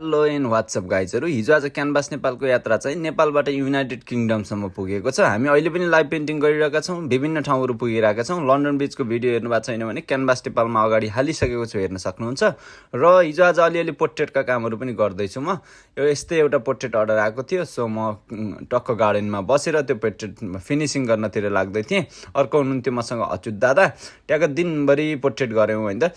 Hello and WhatsApp गाइजहरू हिजो आज canvas नेपालको यात्रा चाहिँ नेपालबाट युनाइटेड किङडमसम्म पुगेको छ। हामी अहिले पनि लाइभ पेन्टिङ गरिरहेका छौँ, विभिन्न ठाउँहरू पुगिरहेका छौँ। लन्डन बीचको भिडियो हेर्नु भएको छैन भने क्यानभास नेपालमा अगाडि हालिसकेको छु, हेर्न सक्नुहुन्छ। र हिजो आज अलिअलि पोर्ट्रेटका कामहरू पनि गर्दैछु म। यो यस्तै एउटा पोर्ट्रेट अर्डर आएको थियो, सो म टक्क गार्डनमा बसेर त्यो पोर्ट्रेट फिनिसिङ गर्नतिर लाग्दै थिएँ। अर्को हुनुहुन्थ्यो मसँग अच्युत दादा, ट्याक्क दिनभरि पोर्ट्रेट गऱ्यौँ होइन त।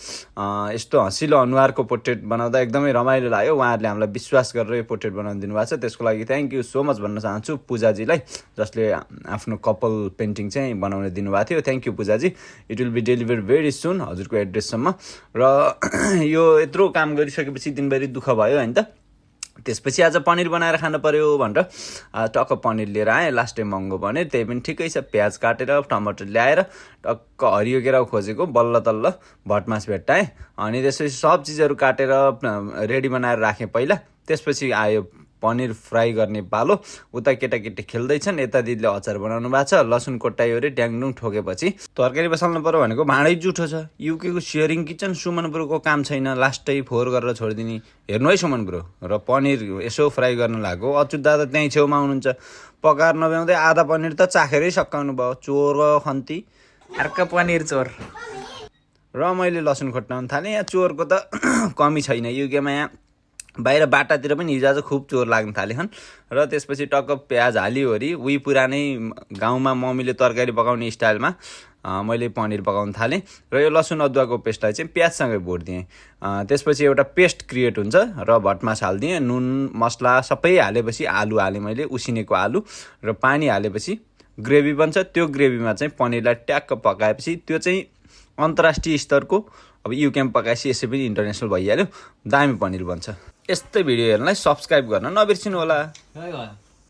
यस्तो हँसिलो अनुहारको पोर्ट्रेट बनाउँदा एकदमै रमाइलो लाग्यो। उहाँहरूले हामीलाई विश्वास गरेर यो पोर्ट्रेट बनाउन दिनुभएको छ, त्यसको लागि थ्याङ्क यू सो मच भन्न चाहन्छु पूजाजीलाई, जसले आफ्नो कपल पेन्टिङ चाहिँ बनाउन दिनुभएको थियो। थ्याङ्क यू पूजाजी। It will be deliver very soon हजुरको एड्रेससम्म। र यो यत्रो काम गरिसकेपछि दिनभरि दुःख भयो होइन त। त्यसपछि आज पनिर बनाएर खानु पर्यो भनेर टक्क पनिर लिएर आएँ। लास्ट टाइम महँगो पनिर, त्यही पनि ठिकै छ। प्याज काटेर टमाटर ल्याएर टक्क हरियो केराउ खोजेको बल्ल तल्ल भटमास भेट्टाएँ। अनि त्यसपछि सब चिजहरू काटेर रेडी बनाएर राखेँ पहिला। त्यसपछि आयो पनिर फ्राई गर्ने पालो। उता केटाकेटी खेल्दैछन्, यता दिदीले अचार बनाउनु भएको छ। लसुन कोट्टायो अरे ड्याङडुङ ठोकेपछि तरकारी बसाल्नु पर्यो भनेको भाँडै जुठो छ। युकेको सेयरिङ किचन सुमन ब्रोको काम छैन, लास्टै फोहोर गरेर छोडिदिने। हेर्नु है सुमन ब्रो। र पनिर यसो फ्राई गर्न लाग्यो। अच्युत दादा त्यहीँ छेउमा हुनुहुन्छ, पकाएर नभ्याउँदै आधा पनिर त चाखेरै सकाउनु भयो। चोर खन्ती अर्का पनिर चोर। र मैले लसुन खोट्टाउन थालेँ। यहाँ चोरको त कमी छैन युकेमा। यहाँ बाहिर बाटातिर पनि हिजो आज खुब चोर लाग्न थाले छन्। र त्यसपछि टक्क प्याज हालिवरी उही पुरानै गाउँमा मम्मीले तरकारी पकाउने स्टाइलमा मैले पनिर पकाउन थालेँ। र यो लसुन अदुवाको पेस्टलाई चाहिँ प्याजसँगै भुटिदिएँ। त्यसपछि एउटा पेस्ट क्रिएट हुन्छ र भटमास हालिदिएँ। नुन मसला सबै हालेपछि आलु हालेँ मैले, उसिनेको आलु। र पानी हालेपछि ग्रेभी बन्छ। त्यो ग्रेभीमा चाहिँ पनिरलाई ट्याक्क पकाएपछि त्यो चाहिँ अन्तर्राष्ट्रिय स्तरको, अब युकेमा पकाएपछि यसै पनि इन्टरनेसनल भइहाल्यो, दामी पनिर बन्छ। यस्तै भिडियो हेर्नलाई सब्सक्राइब गर्न नबिर्सिनु होला।